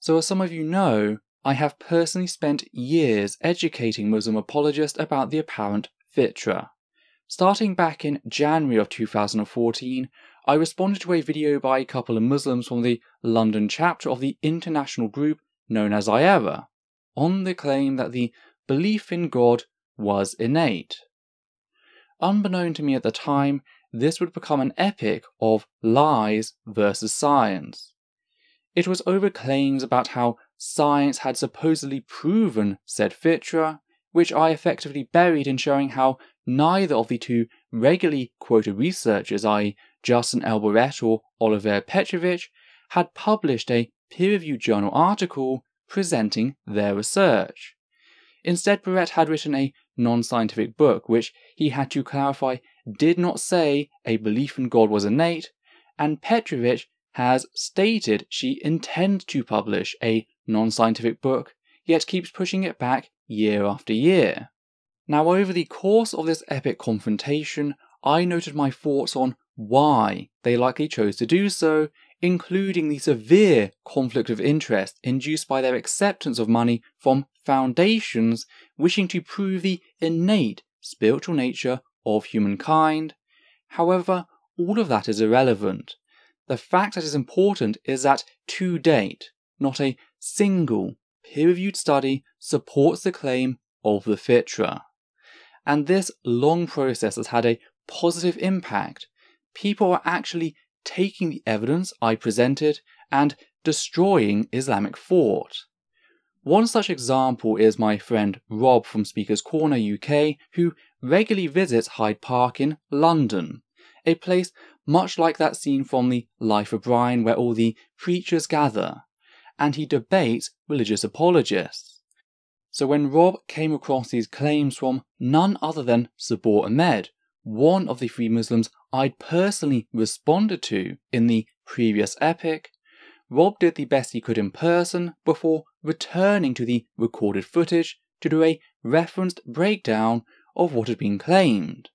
So as some of you know, I have personally spent years educating Muslim apologists about the apparent fitra. Starting back in January of 2014, I responded to a video by a couple of Muslims from the London chapter of the international group known as IERA, on the claim that the belief in God was innate. Unbeknown to me at the time, this would become an epic of lies versus science. It was over claims about how science had supposedly proven said fitra, which I effectively buried in showing how neither of the two regularly quoted researchers, i.e. Justin L. Barrett or Oliver Petrovich, had published a peer-reviewed journal article presenting their research. Instead, Barrett had written a non-scientific book, which he had to clarify did not say a belief in God was innate, and Petrovich has stated she intends to publish a non-scientific book, yet keeps pushing it back year after year. Now, over the course of this epic confrontation, I noted my thoughts on why they likely chose to do so, including the severe conflict of interest induced by their acceptance of money from foundations wishing to prove the innate spiritual nature of humankind. However, all of that is irrelevant. The fact that is important is that, to date, not a single peer-reviewed study supports the claim of the fitra. And this long process has had a positive impact. People are actually taking the evidence I presented and destroying Islamic thought. One such example is my friend Rob from Speaker's Corner UK, who regularly visits Hyde Park in London, a place much like that scene from The Life of Brian where all the preachers gather, and he debates religious apologists. So when Rob came across these claims from none other than Subboor Ahmed, one of the three Muslims I'd personally responded to in the previous epic, Rob did the best he could in person before returning to the recorded footage to do a referenced breakdown of what had been claimed.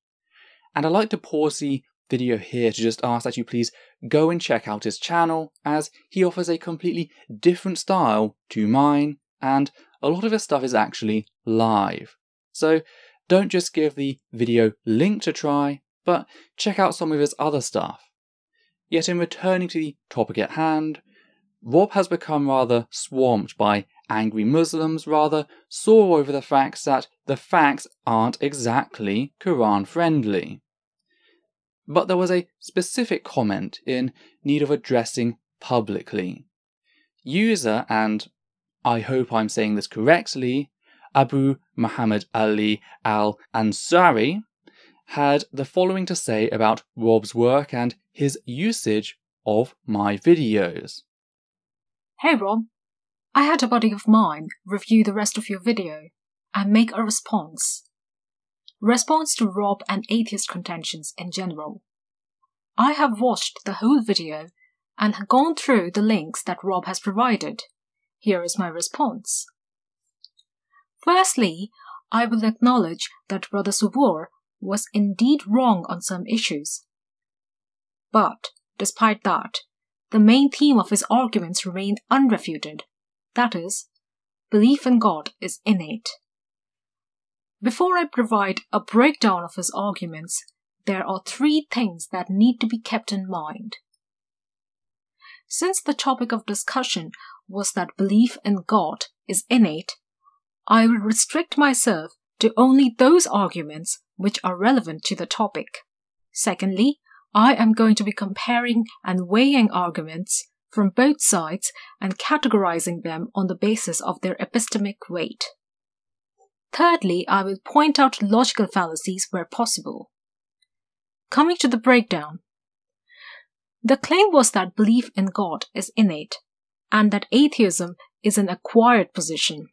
And I'd like to pause the video here to just ask that you please go and check out his channel, as he offers a completely different style to mine, and a lot of his stuff is actually live. So don't just give the video link a try, but check out some of his other stuff. Yet in returning to the topic at hand, Rob has become rather swamped by angry Muslims, rather sore over the facts that the facts aren't exactly Quran friendly. But there was a specific comment in need of addressing publicly. User, and I hope I'm saying this correctly, Abu Muhammad Ali Al-Ansari, had the following to say about Rob's work and his usage of my videos. Hey Rob, I had a buddy of mine review the rest of your video and make a response. Response to Rob and atheist contentions in general. I have watched the whole video and gone through the links that Rob has provided. Here is my response. Firstly, I will acknowledge that Brother Subboor was indeed wrong on some issues. But, despite that, the main theme of his arguments remained unrefuted. That is, belief in God is innate. Before I provide a breakdown of his arguments, there are three things that need to be kept in mind. Since the topic of discussion was that belief in God is innate, I will restrict myself to only those arguments which are relevant to the topic. Secondly, I am going to be comparing and weighing arguments from both sides and categorizing them on the basis of their epistemic weight. Thirdly, I will point out logical fallacies where possible. Coming to the breakdown. The claim was that belief in God is innate, and that atheism is an acquired position.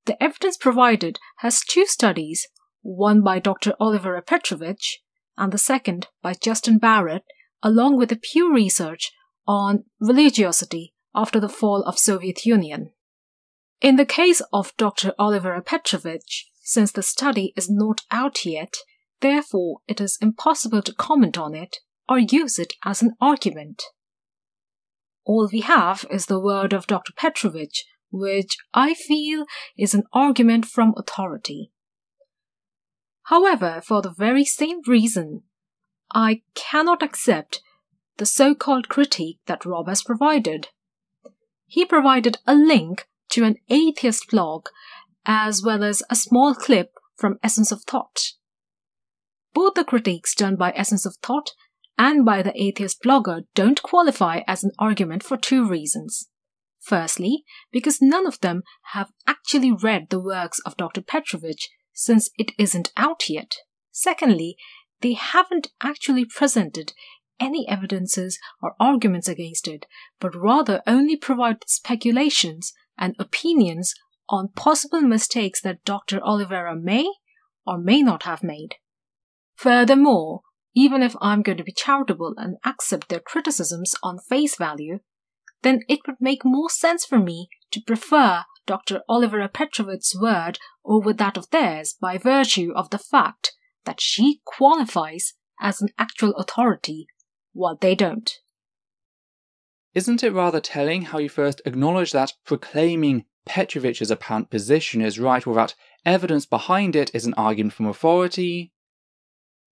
The evidence provided has two studies, one by Dr. Oliver Petrovich and the second by Justin Barrett, along with a Pew research on religiosity after the fall of Soviet Union. In the case of Dr. Oliver Petrovich, since the study is not out yet, therefore it is impossible to comment on it or use it as an argument. All we have is the word of Dr. Petrovich, which I feel is an argument from authority. However, for the very same reason, I cannot accept the so-called critique that Rob has provided. He provided a link to an atheist blog as well as a small clip from Essence of Thought. Both the critiques done by Essence of Thought and by the atheist blogger don't qualify as an argument for two reasons. Firstly, because none of them have actually read the works of Dr. Petrovich since it isn't out yet. Secondly, they haven't actually presented any evidences or arguments against it, but rather only provided speculations and opinions on possible mistakes that Dr. Oliveira may or may not have made. Furthermore, even if I'm going to be charitable and accept their criticisms on face value, then it would make more sense for me to prefer Dr. Oliveira Petrovich's word over that of theirs by virtue of the fact that she qualifies as an actual authority while they don't. Isn't it rather telling how you first acknowledge that proclaiming Petrovich's apparent position is right without evidence behind it is an argument from authority,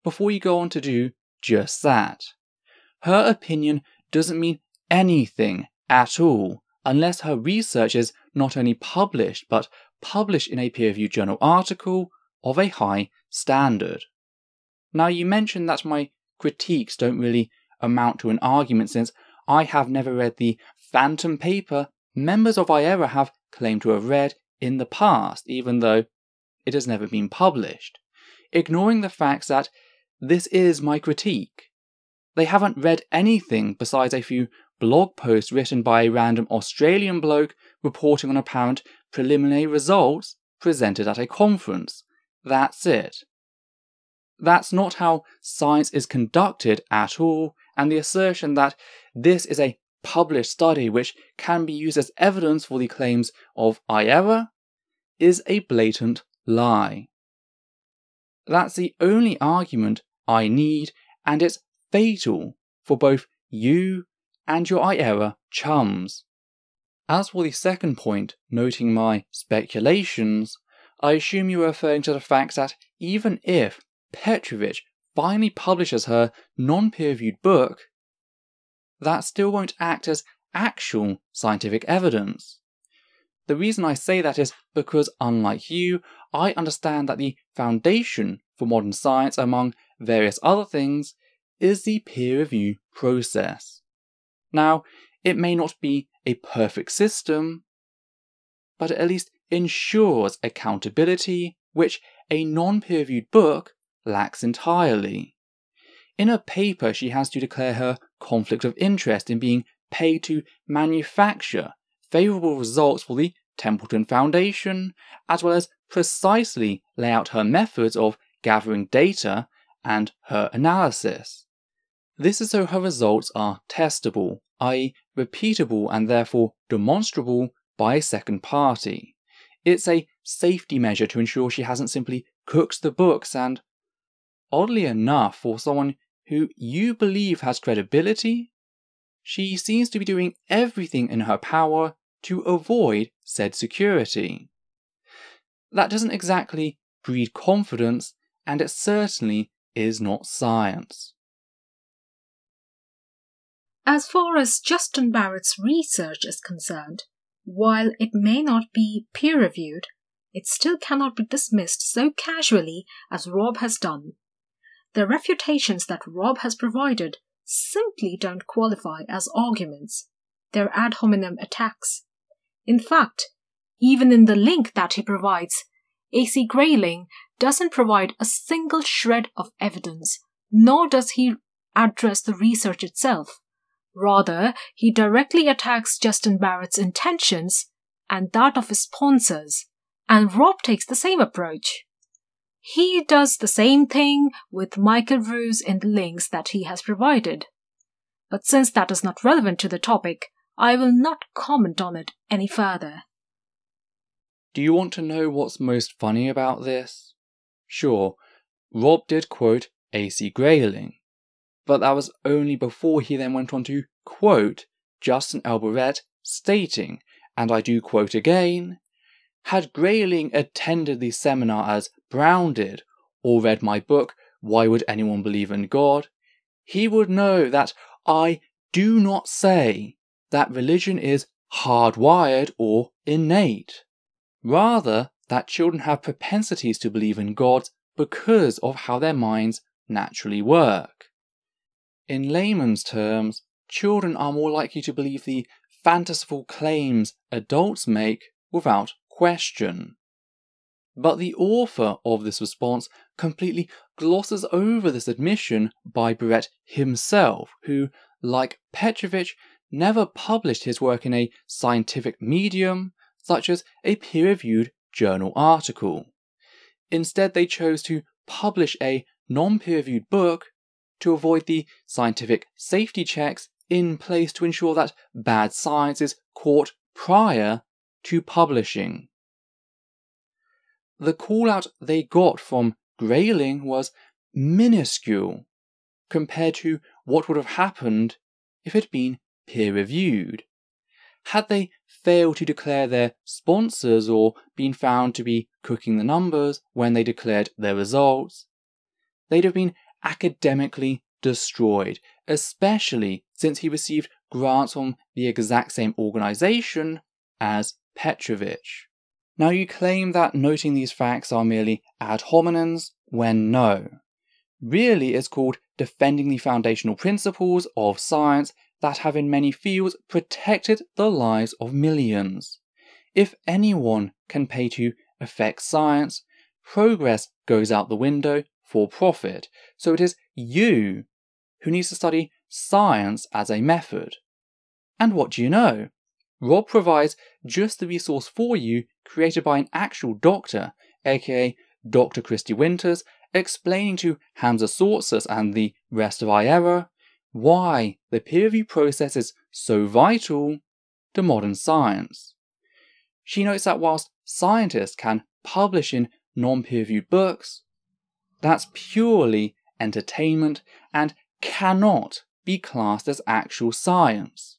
before you go on to do just that? Her opinion doesn't mean anything at all unless her research is not only published, but published in a peer-reviewed journal article of a high standard. Now, you mentioned that my critiques don't really amount to an argument since I have never read the phantom paper members of IERA have claimed to have read in the past, even though it has never been published, ignoring the fact that this is my critique. They haven't read anything besides a few blog posts written by a random Australian bloke reporting on apparent preliminary results presented at a conference. That's it. That's not how science is conducted at all, and the assertion that this is a published study which can be used as evidence for the claims of IERA is a blatant lie. That's the only argument I need, and it's fatal for both you and your IERA chums. As for the second point, noting my speculations, I assume you are referring to the fact that even if Petrovich finally publishes her non-peer-reviewed book, that still won't act as actual scientific evidence. The reason I say that is because, unlike you, I understand that the foundation for modern science, among various other things, is the peer review process. Now, it may not be a perfect system, but it at least ensures accountability, which a non-peer-reviewed book lacks entirely. In a paper, she has to declare her conflict of interest in being paid to manufacture favourable results for the Templeton Foundation, as well as precisely lay out her methods of gathering data and her analysis. This is so her results are testable, i.e. repeatable and therefore demonstrable by a second party. It's a safety measure to ensure she hasn't simply cooked the books, and oddly enough, for someone who you believe has credibility, she seems to be doing everything in her power to avoid said security. That doesn't exactly breed confidence, and it certainly is not science. As far as Justin Barrett's research is concerned, while it may not be peer-reviewed, it still cannot be dismissed so casually as Rob has done. The refutations that Rob has provided simply don't qualify as arguments. They're ad hominem attacks. In fact, even in the link that he provides, A.C. Grayling doesn't provide a single shred of evidence, nor does he address the research itself. Rather, he directly attacks Justin Barrett's intentions and that of his sponsors, and Rob takes the same approach. He does the same thing with Michael Ruse in the links that he has provided. But since that is not relevant to the topic, I will not comment on it any further. Do you want to know what's most funny about this? Sure, Rob did quote A.C. Grayling, but that was only before he then went on to quote Justin L. Barrett, stating, and I do quote again, "Had Grayling attended the seminar as Brown did, or read my book, Why Would Anyone Believe in God?, he would know that I do not say that religion is hardwired or innate. Rather, that children have propensities to believe in God because of how their minds naturally work. In layman's terms, children are more likely to believe the fanciful claims adults make without question." But the author of this response completely glosses over this admission by Barrett himself, who, like Petrovich, never published his work in a scientific medium, such as a peer-reviewed journal article. Instead, they chose to publish a non-peer-reviewed book to avoid the scientific safety checks in place to ensure that bad science is caught prior to publishing. The call-out they got from Grayling was minuscule compared to what would have happened if it had been peer-reviewed. Had they failed to declare their sponsors or been found to be cooking the numbers when they declared their results, they'd have been academically destroyed, especially since he received grants from the exact same organisation as Petrovich. Now, you claim that noting these facts are merely ad hominems, when no. Really, it's called defending the foundational principles of science that have in many fields protected the lives of millions. If anyone can pay to affect science, progress goes out the window for profit. So it is you who needs to study science as a method. And what do you know? Rob provides just the resource for you created by an actual doctor, aka Dr. Kristi Winters, explaining to Hamza Tzortzis and the rest of IERA why the peer review process is so vital to modern science. She notes that whilst scientists can publish in non-peer-reviewed books, that's purely entertainment and cannot be classed as actual science.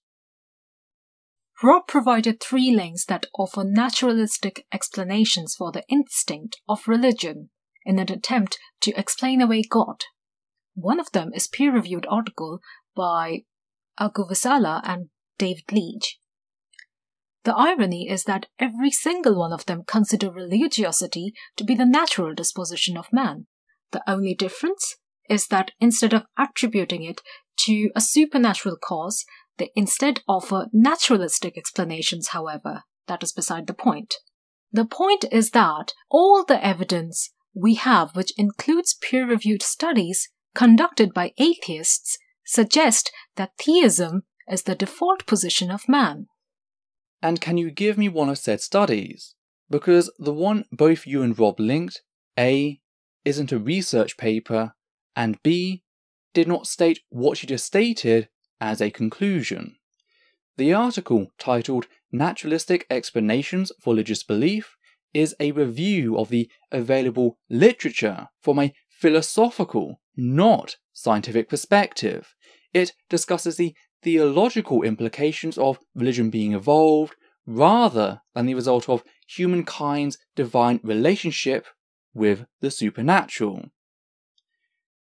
Rob provided 3 links that offer naturalistic explanations for the instinct of religion in an attempt to explain away God. One of them is a peer-reviewed article by Visala and David Leech. The irony is that every single one of them consider religiosity to be the natural disposition of man. The only difference is that instead of attributing it to a supernatural cause, they instead offer naturalistic explanations, however. That is beside the point. The point is that all the evidence we have, which includes peer-reviewed studies conducted by atheists, suggest that theism is the default position of man. And can you give me one of said studies? Because the one both you and Rob linked, A, isn't a research paper, and B, did not state what you just stated as a conclusion. The article, titled Naturalistic Explanations for Religious Belief, is a review of the available literature from a philosophical, not scientific perspective. It discusses the theological implications of religion being evolved rather than the result of humankind's divine relationship with the supernatural.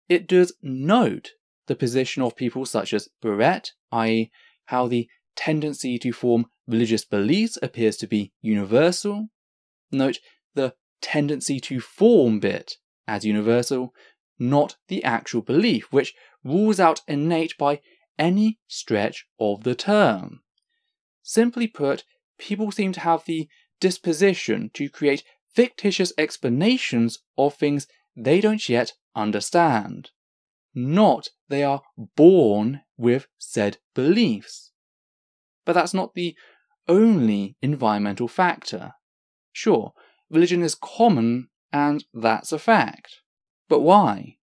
It does note the position of people such as Barrett, i.e., how the tendency to form religious beliefs appears to be universal. Note the tendency to form bit as universal, not the actual belief, which rules out innate by any stretch of the term. Simply put, people seem to have the disposition to create fictitious explanations of things they don't yet understand. Not they are born with said beliefs. But that's not the only environmental factor. Sure, religion is common, and that's a fact. But why?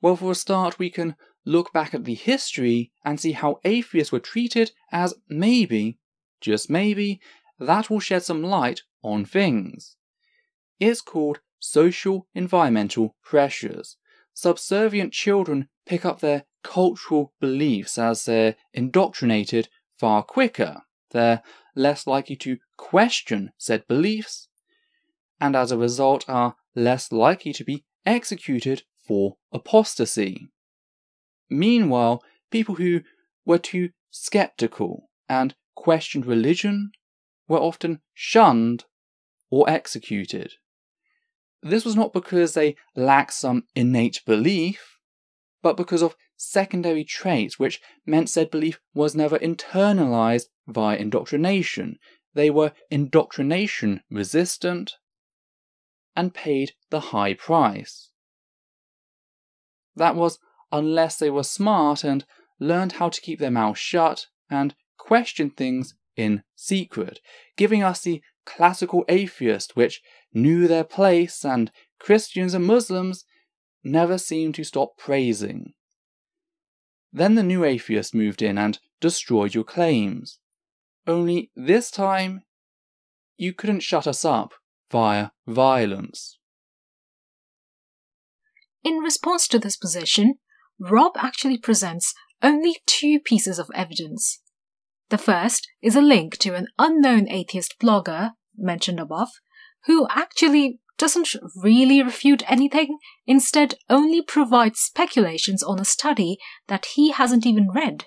Well, for a start, we can look back at the history and see how atheists were treated, as maybe, just maybe, that will shed some light on things. It's called social environmental pressures. Subservient children pick up their cultural beliefs as they're indoctrinated far quicker. They're less likely to question said beliefs, and as a result are less likely to be executed for apostasy. Meanwhile, people who were too skeptical and questioned religion were often shunned or executed. This was not because they lacked some innate belief, but because of secondary traits which meant said belief was never internalized via indoctrination. They were indoctrination resistant and paid the high price. That was unless they were smart and learned how to keep their mouths shut and question things in secret, giving us the classical atheist which knew their place and Christians and Muslims never seemed to stop praising. Then the new atheist moved in and destroyed your claims. Only this time, you couldn't shut us up via violence. In response to this position, Rob actually presents only two pieces of evidence. The first is a link to an unknown atheist blogger, mentioned above, who actually doesn't really refute anything, instead only provides speculations on a study that he hasn't even read.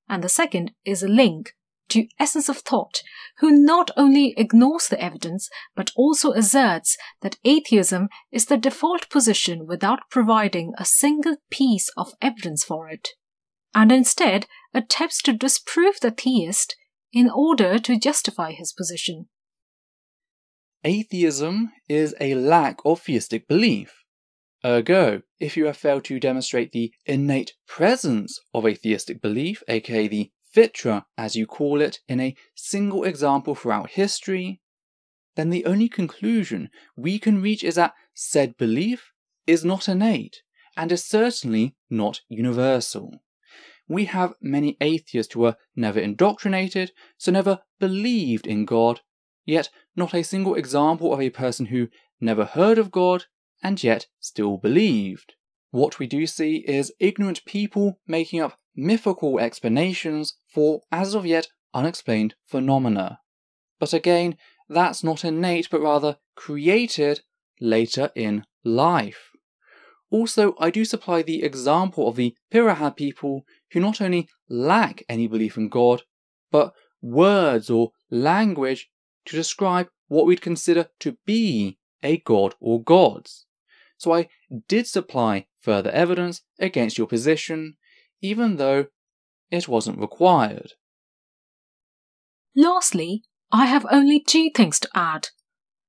And the second is a link to EssenceOfThought, who not only ignores the evidence but also asserts that atheism is the default position without providing a single piece of evidence for it, and instead attempts to disprove the theist in order to justify his position. Atheism is a lack of theistic belief. Ergo, if you have failed to demonstrate the innate presence of a theistic belief, aka the fitra, as you call it, in a single example throughout history, then the only conclusion we can reach is that said belief is not innate, and is certainly not universal. We have many atheists who were never indoctrinated, so never believed in God, yet not a single example of a person who never heard of God and yet still believed. What we do see is ignorant people making up mythical explanations for as of yet unexplained phenomena. But again, that's not innate but rather created later in life. Also, I do supply the example of the Pirahã people who not only lack any belief in God, but words or language to describe what we'd consider to be a god or gods. So I did supply further evidence against your position, even though it wasn't required. Lastly, I have only two things to add.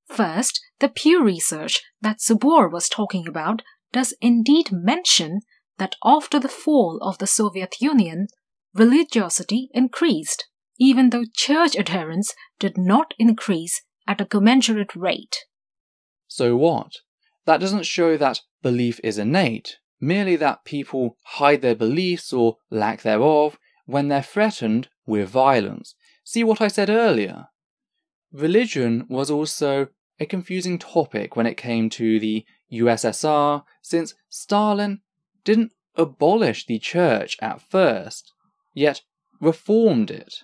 First, the Pew Research that Subboor was talking about does indeed mention that after the fall of the Soviet Union, religiosity increased, even though church adherence did not increase at a commensurate rate. So what? That doesn't show that belief is innate, merely that people hide their beliefs or lack thereof when they're threatened with violence. See what I said earlier? Religion was also a confusing topic when it came to the USSR, since Stalin didn't abolish the church at first, yet reformed it.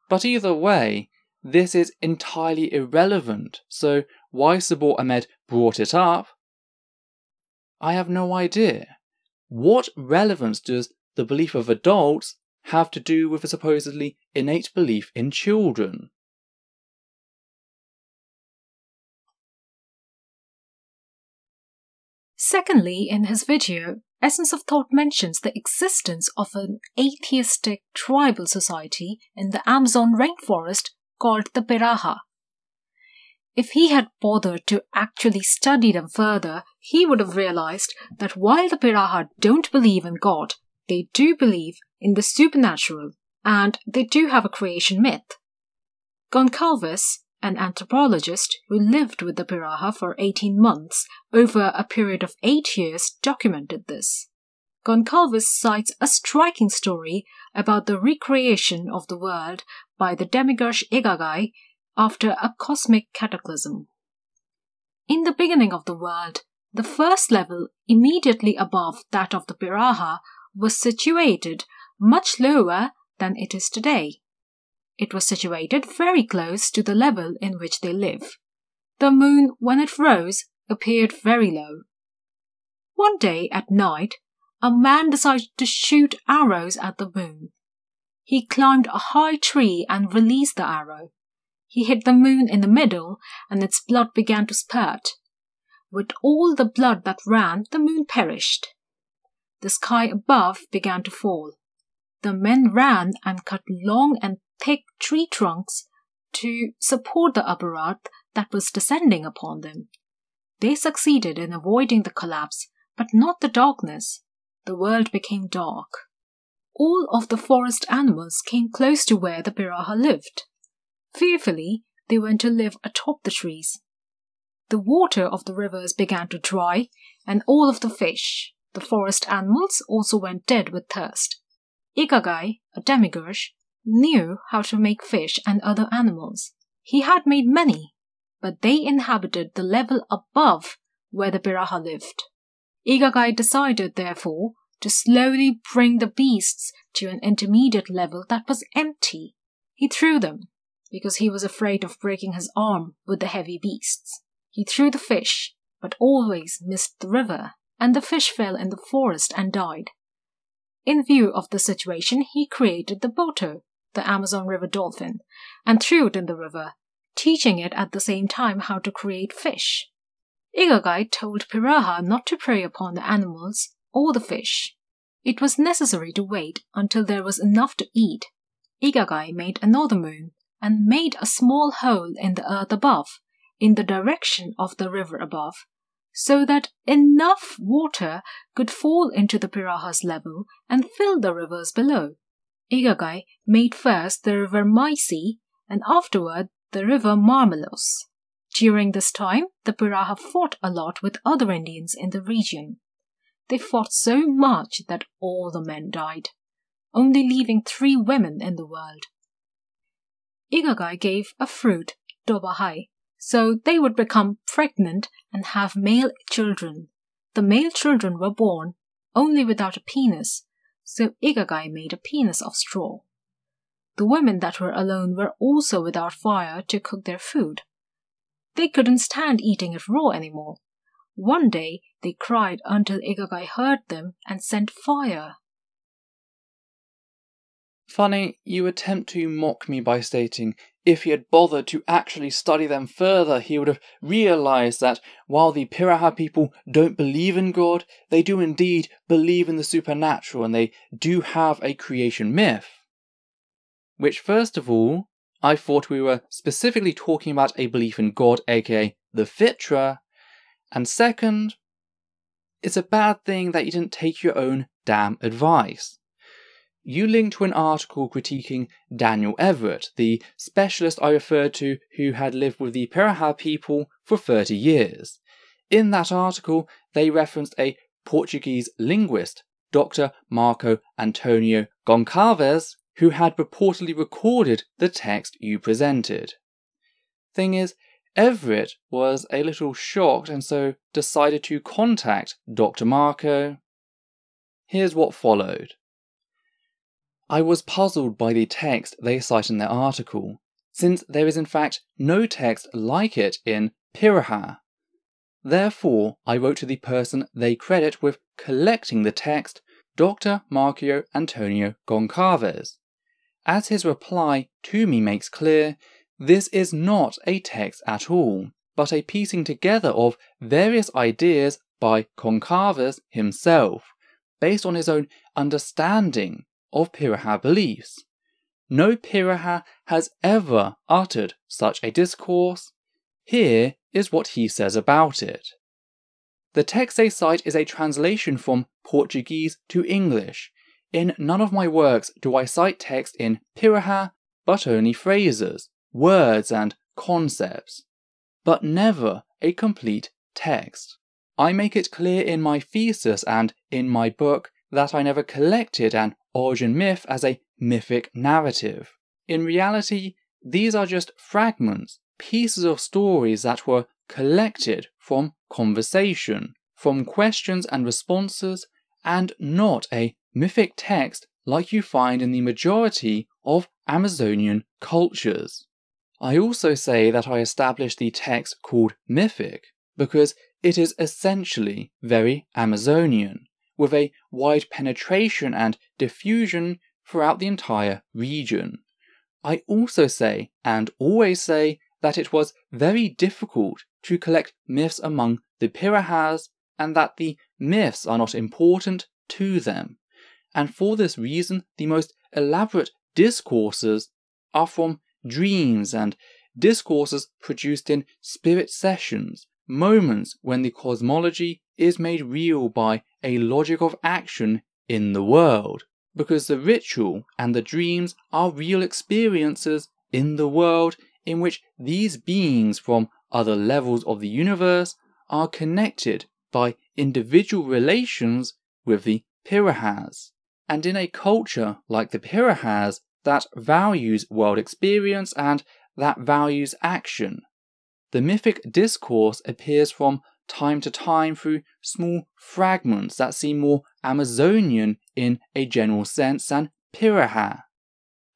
But either way, this is entirely irrelevant, so why Subboor Ahmed brought it up, I have no idea. What relevance does the belief of adults have to do with a supposedly innate belief in children? Secondly, in his video, EssenceOfThought mentions the existence of an atheistic tribal society in the Amazon rainforest called the Pirahã. If he had bothered to actually study them further, he would have realized that while the Pirahã don't believe in God, they do believe in the supernatural, and they do have a creation myth. Goncalves, an anthropologist who lived with the Pirahã for 18 months over a period of 8 years, documented this. Goncalves cites a striking story about the recreation of the world by the demigod Igagai after a cosmic cataclysm. In the beginning of the world, the first level immediately above that of the Pirahã was situated much lower than it is today. It was situated very close to the level in which they live. The moon, when it rose, appeared very low. One day at night, a man decided to shoot arrows at the moon. He climbed a high tree and released the arrow. He hit the moon in the middle, and its blood began to spurt. With all the blood that ran, the moon perished. The sky above began to fall. The men ran and cut long and thick tree trunks to support the upper earth that was descending upon them. They succeeded in avoiding the collapse, but not the darkness. The world became dark. All of the forest animals came close to where the Pirahã lived. Fearfully, they went to live atop the trees. The water of the rivers began to dry, and all of the fish, the forest animals, also went dead with thirst. Igagai, a demiurge, knew how to make fish and other animals. He had made many, but they inhabited the level above where the Pirahã lived. Igagai decided, therefore, to slowly bring the beasts to an intermediate level that was empty. He threw them, because he was afraid of breaking his arm with the heavy beasts. He threw the fish, but always missed the river, and the fish fell in the forest and died. In view of the situation, he created the boto, the Amazon River dolphin, and threw it in the river, teaching it at the same time how to create fish. Igagai told Pirahã not to prey upon the animals or the fish. It was necessary to wait until there was enough to eat. Igagai made another moon and made a small hole in the earth above, in the direction of the river above, so that enough water could fall into the Pirahã's level and fill the rivers below. Igagai made first the river Maisi and afterward the river Marmelos. During this time, the Pirahã fought a lot with other Indians in the region. They fought so much that all the men died, only leaving 3 women in the world. Igagai gave a fruit, dobahai, so they would become pregnant and have male children. The male children were born, only without a penis, so Igagai made a penis of straw. The women that were alone were also without fire to cook their food. They couldn't stand eating it raw anymore. One day they cried until Igagai heard them and sent fire. Funny, you attempt to mock me by stating if he had bothered to actually study them further, he would have realized that while the Pirahã people don't believe in God, they do indeed believe in the supernatural and they do have a creation myth. Which, first of all, I thought we were specifically talking about a belief in God, aka the Fitra, and second, it's a bad thing that you didn't take your own damn advice. You linked to an article critiquing Daniel Everett, the specialist I referred to who had lived with the Pirahã people for 30 years. In that article, they referenced a Portuguese linguist, Dr. Marco Antonio Goncalves, who had purportedly recorded the text you presented. Thing is, Everett was a little shocked and so decided to contact Dr. Marco. Here's what followed. I was puzzled by the text they cite in their article, since there is in fact no text like it in Pirahã. Therefore, I wrote to the person they credit with collecting the text, Dr. Marco Antonio Goncalves. As his reply to me makes clear, this is not a text at all, but a piecing together of various ideas by Goncalves himself, based on his own understanding of Pirahã beliefs. No Pirahã has ever uttered such a discourse. Here is what he says about it. The text they cite is a translation from Portuguese to English. In none of my works do I cite text in Pirahã, but only phrases, words and concepts, but never a complete text. I make it clear in my thesis and in my book that I never collected an origin myth as a mythic narrative. In reality, these are just fragments, pieces of stories that were collected from conversation, from questions and responses, and not a mythic text like you find in the majority of Amazonian cultures. I also say that I established the text called mythic because it is essentially very Amazonian, with a wide penetration and diffusion throughout the entire region. I also say, and always say, that it was very difficult to collect myths among the Pirahãs, and that the myths are not important to them. And for this reason, the most elaborate discourses are from dreams and discourses produced in spirit sessions, moments when the cosmology is made real by a logic of action in the world, because the ritual and the dreams are real experiences in the world in which these beings from other levels of the universe are connected by individual relations with the Pirahãs. And in a culture like the Pirahãs that values world experience and that values action, the mythic discourse appears from time to time through small fragments that seem more Amazonian in a general sense than Pirahã.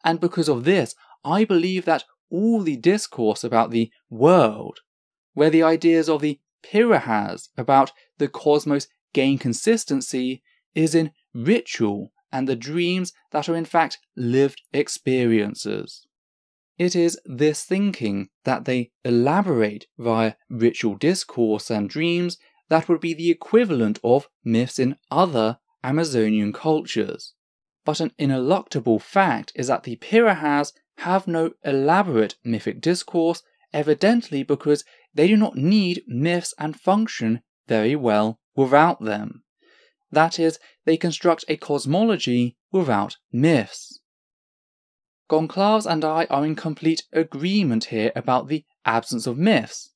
And because of this, I believe that all the discourse about the world, where the ideas of the Pirahãs about the cosmos gain consistency, is in ritual and the dreams that are in fact lived experiences. It is this thinking that they elaborate via ritual discourse and dreams that would be the equivalent of myths in other Amazonian cultures. But an ineluctable fact is that the Pirahãs have no elaborate mythic discourse, evidently because they do not need myths and function very well without them. That is, they construct a cosmology without myths. Goncalves and I are in complete agreement here about the absence of myths.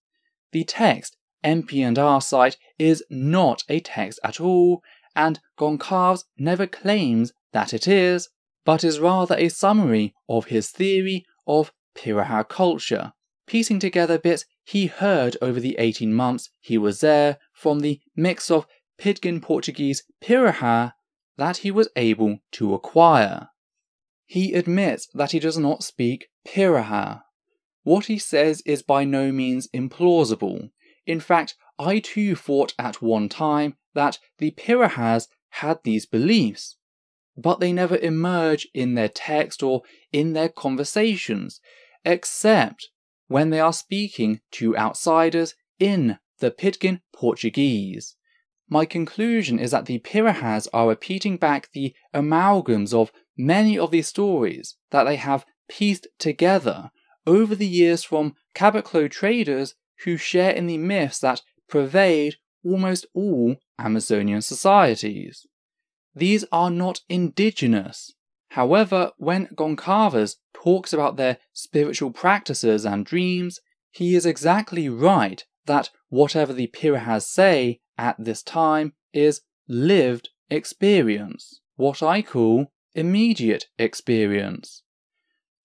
The text MP&R site is not a text at all, and Goncalves never claims that it is, but is rather a summary of his theory of Pirahã culture, piecing together bits he heard over the 18 months he was there from the mix of Pidgin Portuguese Pirahã that he was able to acquire. He admits that he does not speak Pirahã. What he says is by no means implausible. In fact, I too thought at one time that the Pirahãs had these beliefs, but they never emerge in their text or in their conversations, except when they are speaking to outsiders in the Pidgin Portuguese. My conclusion is that the Pirahãs are repeating back the amalgams of many of these stories that they have pieced together over the years from caboclo traders who share in the myths that pervade almost all Amazonian societies. These are not indigenous. However, when Goncalves talks about their spiritual practices and dreams, he is exactly right that whatever the Pirahãs say at this time is lived experience, what I call immediate experience.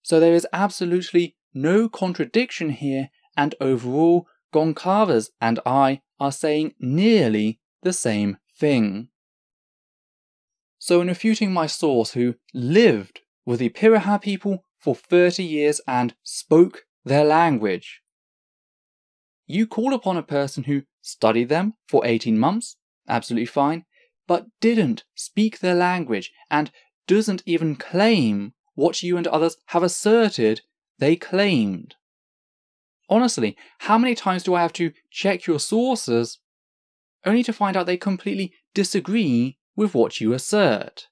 So there is absolutely no contradiction here, and overall Goncalves and I are saying nearly the same thing. So in refuting my source who lived with the Pirahã people for 30 years and spoke their language, you call upon a person who studied them for 18 months, absolutely fine, but didn't speak their language and doesn't even claim what you and others have asserted they claimed. Honestly, how many times do I have to check your sources only to find out they completely disagree with what you assert?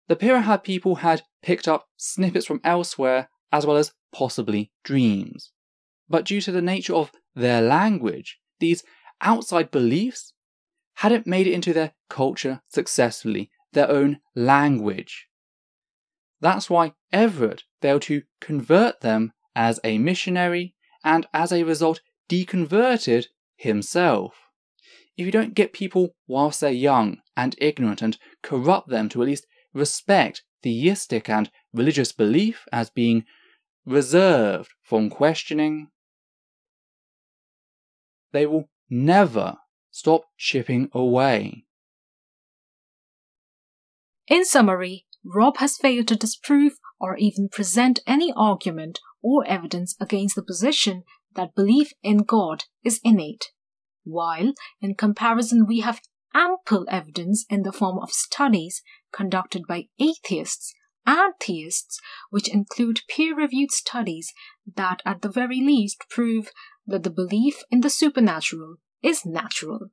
The Pirahã people had picked up snippets from elsewhere as well as possibly dreams. But due to the nature of their language, these outside beliefs hadn't made it into their culture successfully, their own language. That's why Everett failed to convert them as a missionary and as a result deconverted himself. If you don't get people whilst they're young and ignorant and corrupt them to at least respect theistic and religious belief as being reserved from questioning, they will never stop chipping away. In summary, Rob has failed to disprove or even present any argument or evidence against the position that belief in God is innate, while, in comparison, we have ample evidence in the form of studies conducted by atheists and theists, which include peer-reviewed studies that at the very least prove that the belief in the supernatural is natural,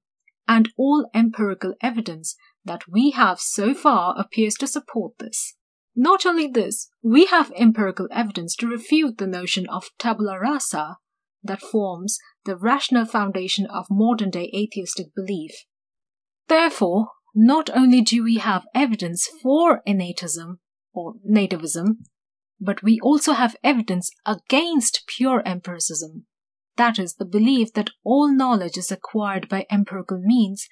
and all empirical evidence that we have so far appears to support this. Not only this, we have empirical evidence to refute the notion of tabula rasa that forms the rational foundation of modern-day atheistic belief. Therefore, not only do we have evidence for innatism or nativism, but we also have evidence against pure empiricism. That is, the belief that all knowledge is acquired by empirical means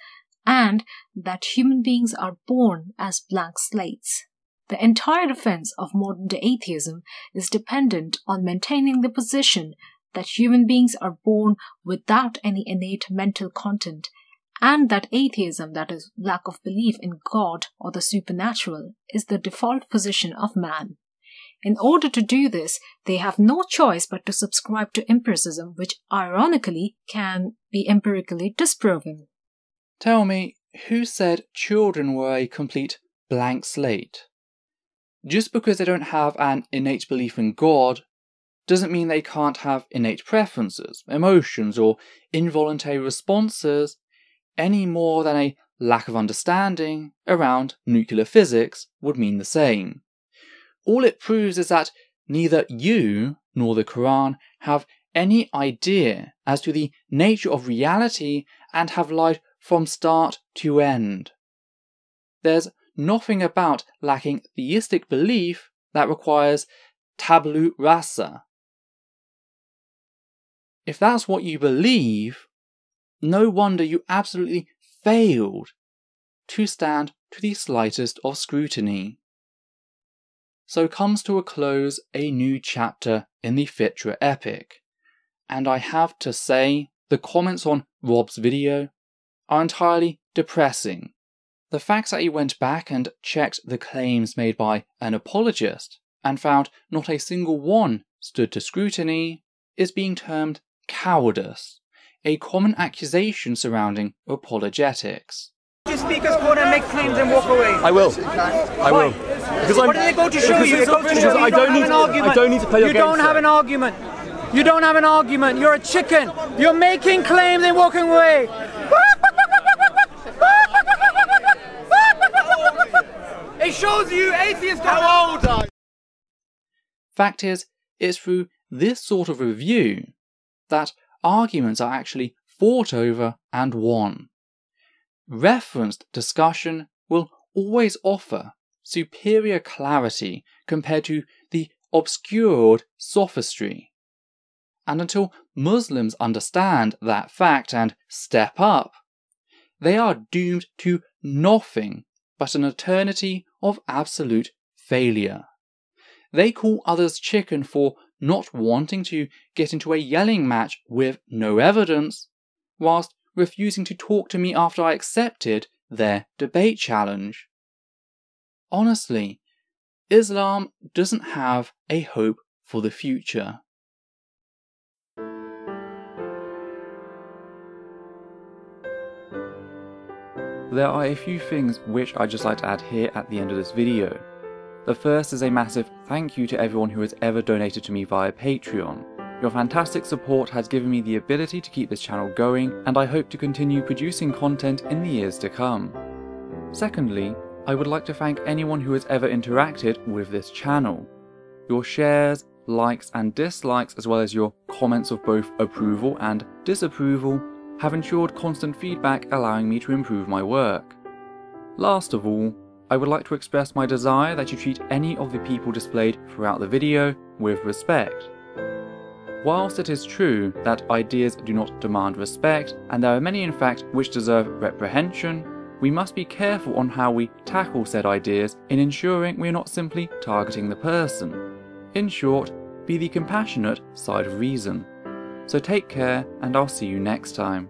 and that human beings are born as blank slates. The entire defense of modern-day atheism is dependent on maintaining the position that human beings are born without any innate mental content, and that atheism, that is, lack of belief in God or the supernatural, is the default position of man. In order to do this, they have no choice but to subscribe to empiricism, which ironically can be empirically disproven. Tell me, who said children were a complete blank slate? Just because they don't have an innate belief in God doesn't mean they can't have innate preferences, emotions, or involuntary responses any more than a lack of understanding around nuclear physics would mean the same. All it proves is that neither you nor the Quran have any idea as to the nature of reality and have lied from start to end. There's nothing about lacking theistic belief that requires tabula rasa. If that's what you believe, no wonder you absolutely failed to stand to the slightest of scrutiny. So comes to a close a new chapter in the Fitra epic, and I have to say the comments on Rob's video are entirely depressing. The fact that he went back and checked the claims made by an apologist and found not a single one stood to scrutiny is being termed cowardice, a common accusation surrounding apologetics. Speakers go and make claims and walk away. I will. I will. Because what do they go to show you? I don't need to play your game. You don't have an argument. You don't have an argument. You're a chicken. You're making claims and walking away. It shows you atheists. How old are you? Fact is, it's through this sort of review that arguments are actually fought over and won. Referenced discussion will always offer superior clarity compared to the obscured sophistry. And until Muslims understand that fact and step up, they are doomed to nothing but an eternity of absolute failure. They call others chicken for not wanting to get into a yelling match with no evidence, whilst refusing to talk to me after I accepted their debate challenge. Honestly, Islam doesn't have a hope for the future. There are a few things which I'd just like to add here at the end of this video. The first is a massive thank you to everyone who has ever donated to me via Patreon. Your fantastic support has given me the ability to keep this channel going, and I hope to continue producing content in the years to come. Secondly, I would like to thank anyone who has ever interacted with this channel. Your shares, likes and dislikes, as well as your comments of both approval and disapproval, have ensured constant feedback, allowing me to improve my work. Last of all, I would like to express my desire that you treat any of the people displayed throughout the video with respect. Whilst it is true that ideas do not demand respect, and there are many in fact which deserve reprehension, we must be careful on how we tackle said ideas in ensuring we are not simply targeting the person. In short, be the compassionate side of reason. So take care, and I'll see you next time.